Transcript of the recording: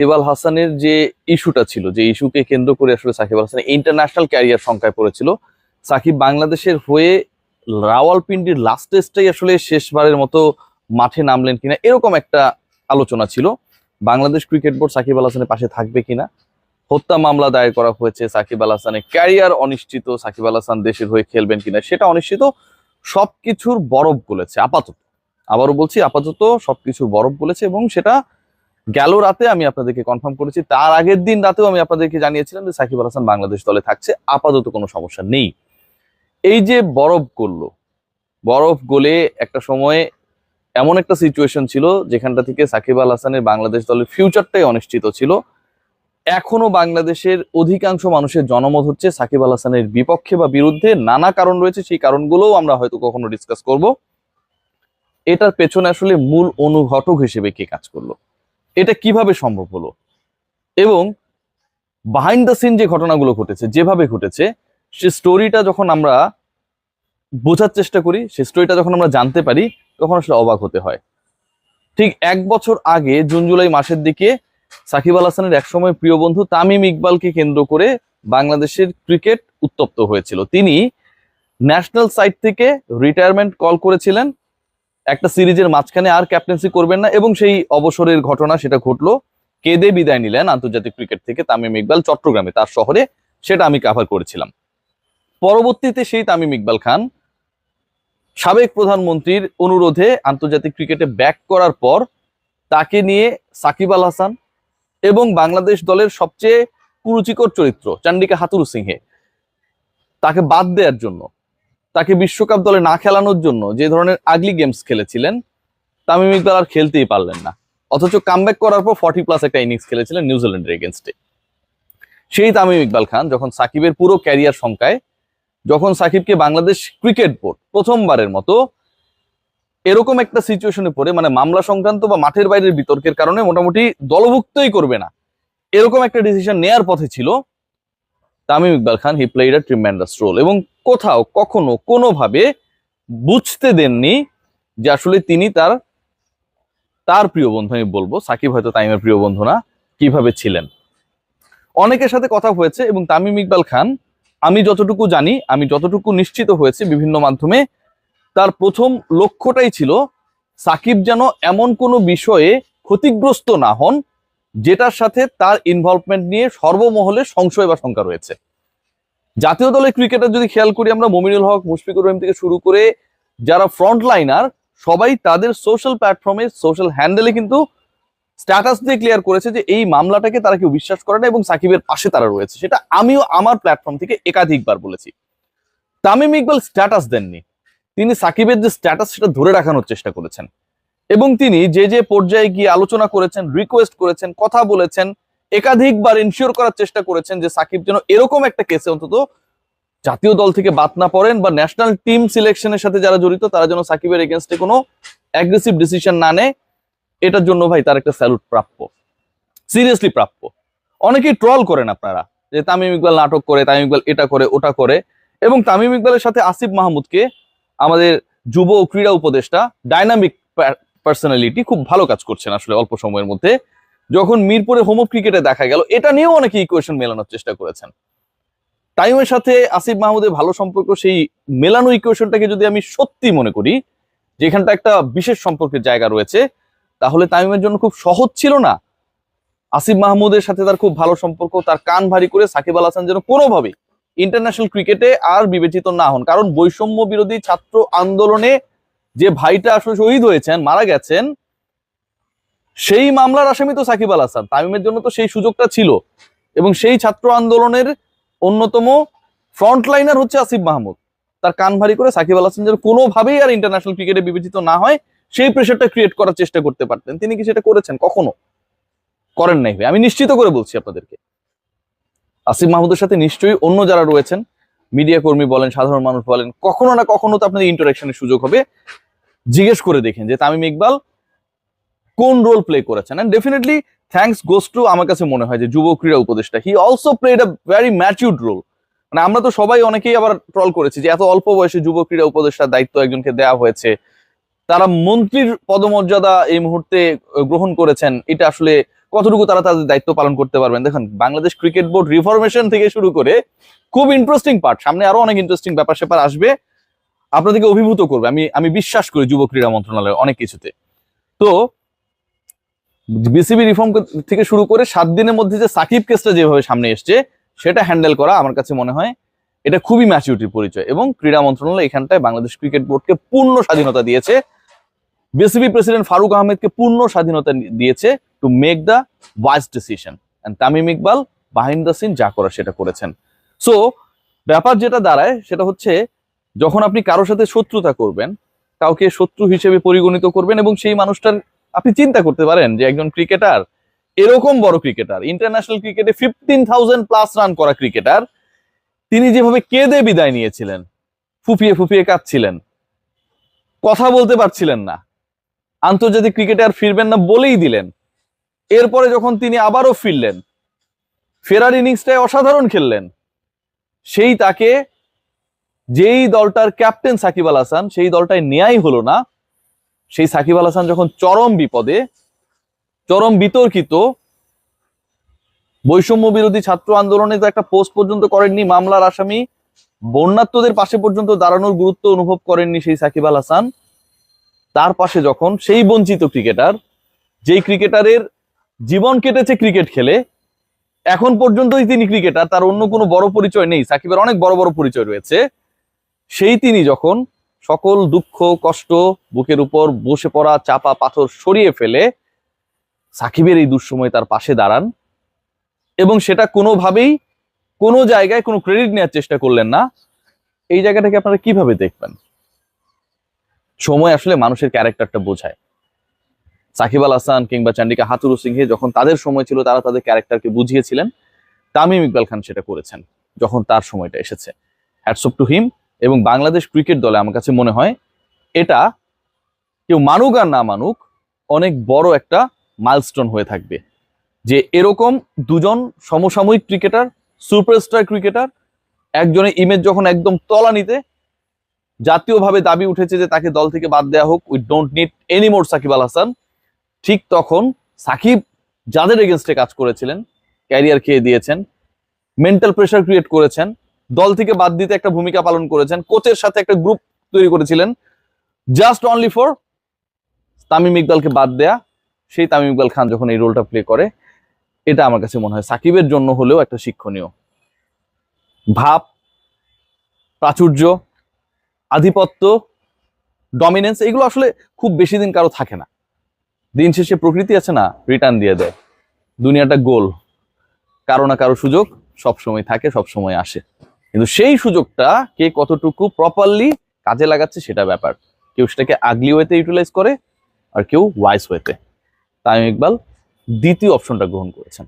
সাকিব আল হাসানের যে ইস্যুটা ছিল, যে ইস্যুকে কেন্দ্র করে আসলে সাকিব আল হাসানের ইন্টারন্যাশনাল ক্যারিয়ার শঙ্কায় পড়েছিল। সাকিব বাংলাদেশের হয়ে রাওয়ালপিন্ডির লাস্ট টেস্টেই আসলে শেষবারের মতো মাঠে নামলেন কিনা, এরকম একটা আলোচনা ছিল। বাংলাদেশ ক্রিকেট বোর্ড সাকিব আল হাসানের পাশে থাকবে কিনা, হত্যা মামলা দায়ের করা হয়েছে, সাকিব আল হাসানের ক্যারিয়ার অনিশ্চিত, সাকিব আল হাসান দেশের হয়ে খেলবেন কিনা সেটা অনিশ্চিত। সবকিছুর বরফ গলেছে আপাতত, আবারও বলছি আপাতত সবকিছুর বরফ গলেছে, এবং সেটা গেল রাতে আমি আপনাদেরকে কনফার্ম করেছি। তার আগের দিন রাতেও আমি আপনাদেরকে জানিয়েছিলাম যে সাকিব আল হাসান বাংলাদেশ দলে থাকছে, আপাতত কোনো সমস্যা নেই। এই যে বরফ গলল, বরফ গলে একটা সময়ে এমন একটা সিচুয়েশন ছিল যেখানটা থেকে সাকিব আল হাসানের বাংলাদেশ দলের ফিউচারটাই অনিশ্চিত ছিল। এখনো বাংলাদেশের অধিকাংশ মানুষের জনমত হচ্ছে সাকিব আল হাসানের বিপক্ষে বা বিরুদ্ধে। নানা কারণ রয়েছে, সেই কারণগুলোও আমরা হয়তো কখনো ডিসকাস করব। এটার পেছনে আসলে মূল অনুঘটক হিসেবে কে কাজ করলো, এটা কিভাবে সম্ভব হলো, এবং বিহাইন্ড দ্য সিন যে ঘটনাগুলো ঘটেছে, যেভাবে ঘটেছে, সে স্টোরিটা যখন আমরা বোঝার চেষ্টা করি, সে স্টোরিটা যখন আমরা জানতে পারি, তখন আসলে অবাক হতে হয়। ঠিক 1 বছর আগে জুন জুলাই মাসের দিকে সাকিব আল হাসানের একসময় প্রিয় বন্ধু তামিম ইকবালকে কেন্দ্র করে বাংলাদেশের ক্রিকেট উত্তপ্ত হয়েছিল। তিনি ন্যাশনাল সাইড থেকে রিটায়ারমেন্ট কল করেছিলেন, একটা সিরিজের মাঝখানে আর ক্যাপ্টেন্সি করবেন না, এবং সেই অবসরের ঘটনা সেটা ঘটলো। কেঁদে বিদায় নিলেন আন্তর্জাতিক ক্রিকেট থেকে তামিম ইকবাল চট্টগ্রামে, তার শহরে। সেটা আমি কাভার করেছিলাম। পরবর্তীতে সেই তামিম ইকবাল খান সাবেক প্রধানমন্ত্রীর অনুরোধে আন্তর্জাতিক ক্রিকেটে ব্যাক করার পর তাকে নিয়ে সাকিব আল হাসান এবং বাংলাদেশ দলের সবচেয়ে কুরুচিকর চরিত্র চান্ডিকা হাথুরু সিংহে তাকে বাদ দেওয়ার জন্য, তাকে বিশ্বকাপ দলে না খেলানোর জন্য যে ধরনের আগলি গেমস খেলেছিলেন, তামিম ইকবাল আর খেলতেই পারলেন না। অথচ কামব্যাক করার পর 40+ একটা ইনিংস খেলেছিলেন নিউজিল্যান্ডের এগেনস্টে। সেই তামিম ইকবাল খান যখন সাকিবের পুরো ক্যারিয়ার শঙ্কায়, যখন সাকিবকে বাংলাদেশ ক্রিকেট বোর্ড প্রথমবারের মতো এরকম একটা সিচুয়েশনে পড়ে, মানে মামলা সংক্রান্ত বা মাঠের বাইরের বিতর্কের কারণে মোটামুটি দলভুক্তই করবে না, এরকম একটা ডিসিশন নেয়ার পথে ছিল, Tamim Iqbal Khan he played a tremendous role. এবং কোথাও কখনো কোনোভাবে বুঝতে দেননি যে আসলে তিনি তার প্রিয় বন্ধু, আমি বলবো সাকিব হয়তো তামিমের প্রিয় বন্ধু না, কিভাবে ছিলেন। অনেকের সাথে কথা হয়েছে, এবং তামিম ইকবাল খান, আমি যতটুকু জানি, আমি যতটুকু নিশ্চিত হয়েছে বিভিন্ন মাধ্যমে, তার প্রথম লক্ষ্যটাই ছিল সাকিব যেন এমন কোনো বিষয়ে ক্ষতিগ্রস্ত না হন যেটার সাথে তার ইনভলভমেন্ট নিয়ে সর্বমহলে সংশয় বা শঙ্কা রয়েছে। জাতীয় দলের ক্রিকেটার যদি খেয়াল করি আমরা, মমিনুল হক, মুশফিকুর রহিম থেকে শুরু করে যারা ফ্রন্ট লাইনার, সবাই তাদের সোশ্যাল প্ল্যাটফর্মে, সোশ্যাল হ্যান্ডেলে কিন্তু স্ট্যাটাস দিয়ে ক্লিয়ার করেছে যে এই মামলাটাকে তারা কেউ বিশ্বাস করে না এবং সাকিবের পাশে তারা রয়েছে। সেটা আমিও আমার প্ল্যাটফর্ম থেকে একাধিকবার বলেছি। তামিম ইকবাল স্ট্যাটাস দেননি, তিনি সাকিবের যে স্ট্যাটাস সেটা ধরে রাখানোর চেষ্টা করেছেন, এবং তিনি যে পর্যায়ে গিয়ে আলোচনা করেছেন, রিকোয়েস্ট করেছেন, কথা বলেছেন, একাধিকবার ইনশিওর করার চেষ্টা করেছেন যে সাকিব যেন এরকম একটা কেসে অন্তত জাতীয় দল থেকে বাদ না পড়েন, বা ন্যাশনাল টিম সিলেকশনের সাথে যারা জড়িত তারা যেন সাকিবের এগেনস্টে কোনো অ্যাগ্রেসিভ ডিসিশন না নেয়। এটার জন্য ভাই তার একটা স্যালুট প্রাপ্য, সিরিয়াসলি প্রাপ্য। অনেকেই ট্রল করেন আপনারা যে তামিম ইকবাল নাটক করে, তামিম ইকবাল এটা করে ওটা করে, এবং তামিম ইকবালের সাথে আসিফ মাহমুদকে, আমাদের যুব ও ক্রীড়া উপদেষ্টা, ডাইনামিক পার্সোনালিটি, খুব ভালো কাজ করছেন আসলে অল্প সময়ের মধ্যে। যখন মিরপুরে হোম অফ ক্রিকেটে দেখা গেল, এটা নিয়েও অনেকে ইকুয়েশন মেলানোর চেষ্টা করেছেন। তামিমের সাথে আসিফ মাহমুদের ভালো সম্পর্ক, সেই মেলানো ইকুয়েশনটাকে যদি আমি সত্যি মনে করি যেখানটা একটা বিশেষ সম্পর্কের জায়গা রয়েছে, তাহলে তামিমের জন্য খুব সহজ ছিল না আসিফ মাহমুদের সাথে তার খুব ভালো সম্পর্ক, তার কান ভারী করে সাকিব আল হাসান যেন কোনোভাবেই ইন্টারন্যাশনাল ক্রিকেটে আর বিবেচিত না হন। কারণ বৈষম্য বিরোধী ছাত্র আন্দোলনে যে ভাইটা আসলে শহীদ হয়েছেন, মারা গেছেন, সেই মামলার আসামি তো সাকিব আল হাসান। তামিমের জন্য তো সেই সুযোগটা ছিল, এবং সেই ছাত্র আন্দোলনের অন্যতম ফ্রন্ট লাইনার হচ্ছে আসিফ মাহমুদ। তার কান ভারী করে সাকিব আল হাসান যেন কোনোভাবেই আর ইন্টারন্যাশনাল ক্রিকেটে বিবেচিত না হয়, সেই প্রেশারটা ক্রিয়েট করার চেষ্টা করতে পারতেন। তিনি কি সেটা করেছেন? কখনো করেন নাই। আমি নিশ্চিত করে বলছি আপনাদেরকে, আসিফ মাহমুদের সাথে নিশ্চয়ই অন্য যারা রয়েছেন, মিডিয়া কর্মী বলেন, সাধারণ মানুষ বলেন, কখনো না কখনো তো আপনাদের ইন্টারাকশনের সুযোগ হবে। জিজ্ঞেস করে দেখেন যে তামিম ইকবাল কোন রোল প্লে করেছেন। And definitely thanks goes to, আমার কাছে মনে হয় যে যুব ক্রীড়া উপদেষ্টা, he also played a very matured role. মানে আমরা তো সবাই অনেকেই আবার ট্রল করেছি যে এত অল্প বয়সে যুব ক্রীড়া উপদেষ্টার দায়িত্ব একজনকে দেওয়া হয়েছে, তারা মন্ত্রীর পদমর্যাদা এই মুহূর্তে গ্রহণ করেছেন, এটা আসলে কতটুকু তারা তাদের দায়িত্ব পালন করতে পারবেন। দেখুন বাংলাদেশ ক্রিকেট বোর্ড রিফরমেশন থেকে শুরু করে খুব ইন্টারেস্টিং পার্ট, সামনে আরো অনেক ইন্টারেস্টিং ব্যাপার স্যাপার আসবে, আপনাদেরকে অভিভূত করবে। আমি বিশ্বাস করি যুব ক্রীড়া মন্ত্রণালয় অনেক কিছুতে। তো বিসিবি রিফর্ম থেকে শুরু করে 7 দিনের মধ্যে যে সাকিব কেসটা যেভাবে সামনে এসছে সেটা হ্যান্ডেল করা আমার কাছে মনে হয় এটা খুবই ম্যাচুরিটির পরিচয়। এবং ক্রীড়া মন্ত্রণালয় এখানটায় বাংলাদেশ ক্রিকেট বোর্ডকে পূর্ণ স্বাধীনতা দিয়েছে, বিসিবি প্রেসিডেন্ট ফারুক আহমেদকে পূর্ণ স্বাধীনতা দিয়েছে to make the wise decision, and Tamim Iqbal behind the scene যা করার সেটা করেছেন। সো ব্যাপার যেটা দাঁড়ায় সেটা হচ্ছে, যখন আপনি কারোর সাথে শত্রুতা করবেন, কাউকে শত্রু হিসেবে পরিগণিত করবেন, এবং সেই মানুষটার আপনি চিন্তা করতে পারেন যে একজন ক্রিকেটার, এরকম বড় ক্রিকেটার, ইন্টারন্যাশনাল ক্রিকেটে 15,000+ রান করা ক্রিকেটার, তিনি যেভাবে কেঁদে বিদায় নিয়েছিলেন, ফুপিয়ে ফুপিয়ে কাঁদছিলেন, কথা বলতে পারছিলেন না, আন্তর্জাতিক ক্রিকেটে আর ফিরবেন না বলেই দিলেন। এরপরে যখন তিনি আবারও ফিরলেন, ফেরার ইনিংসটায় অসাধারণ খেললেন, সেই তাকে যেই দলটার ক্যাপ্টেন সাকিব আল হাসান, সেই দলটায় নেয়াই হলো না। সেই সাকিব আল হাসান যখন চরম বিপদে, চরম বিতর্কিত, বৈষম্য বিরোধী ছাত্র আন্দোলনে তো একটা পোস্ট পর্যন্ত করেননি, মামলার আসামি, বন্যার্তদের পাশে পর্যন্ত দাঁড়ানোর গুরুত্ব অনুভব করেননি সেই সাকিব আল হাসান, তার পাশে যখন সেই বঞ্চিত ক্রিকেটার, যেই ক্রিকেটারের জীবন কেটেছে ক্রিকেট খেলে, এখন পর্যন্তই তিনি ক্রিকেটার, তার অন্য কোনো বড় পরিচয় নেই, সাকিবের অনেক বড় বড় পরিচয় রয়েছে, সেই তিনি যখন সকল দুঃখ কষ্ট বুকের উপর বসে পড়া চাপা পাথর সরিয়ে ফেলে সাকিবের এই দুঃসময় তার পাশে দাঁড়ান, এবং সেটা কোনোভাবেই কোনো জায়গায় কোনো ক্রেডিট নেওয়ার চেষ্টা করলেন না, এই জায়গাটাকে আপনারা কিভাবে দেখবেন? সময় আসলে মানুষের ক্যারেক্টারটা বোঝায়। সাকিব আল হাসান কিংবা চান্ডিকা হাথুরু সিংহে যখন তাদের সময় ছিল, তারা তাদের ক্যারেক্টারকে বুঝিয়েছিলেন। তামিম ইকবাল খান সেটা করেছেন যখন তার সময়টা এসেছে। Hats off to him. এবং বাংলাদেশ ক্রিকেট দলে আমার কাছে মনে হয় এটা কেউ মানুক আর না মানুক, অনেক বড় একটা মাইলস্টোন হয়ে থাকবে, যে এরকম দুজন সমসাময়িক ক্রিকেটার, সুপারস্টার ক্রিকেটার, একজনের ইমেজ যখন একদম তলানিতে, জাতীয়ভাবে দাবি উঠেছে যে তাকে দল থেকে বাদ দেওয়া হোক, we don't need any more Shakib Al Hasan, ঠিক তখন সাকিব যাদের এগেনস্টে কাজ করেছিলেন, ক্যারিয়ার খেয়ে দিয়েছেন, মেন্টাল প্রেশার ক্রিয়েট করেছেন, দল থেকে বাদ দিতে একটা ভূমিকা পালন করেছেন, কোচের সাথে একটা গ্রুপ তৈরি করেছিলেন জাস্ট অনলি ফর তামিম ইকবালকে বাদ দেয়া। সেই তামিম ইকবাল খান যখন এই রোলটা প্লে করে, এটা আমার কাছে মনে হয় সাকিবের জন্য হলেও একটা শিক্ষণীয়। ভাব, প্রাচুর্য, আধিপত্য, ডমিনেন্স, এগুলো আসলে খুব বেশি দিন কারো থাকে না। দিন শেষে প্রকৃতি আছে না, রিটার্ন দিয়ে দেয়। দুনিয়াটা গোল, কারো না কারো সুযোগ সবসময় থাকে, সবসময় আসে, কিন্তু সেই সুযোগটা কে কতটুকু প্রপারলি কাজে লাগাচ্ছে সেটা ব্যাপার। কেউ সেটাকে আগলি ওয়েতে ইউটিলাইজ করে, আর কেউ ওয়াইজ ওয়েতে। তামিম ইকবাল দ্বিতীয় অপশনটা গ্রহণ করেছেন।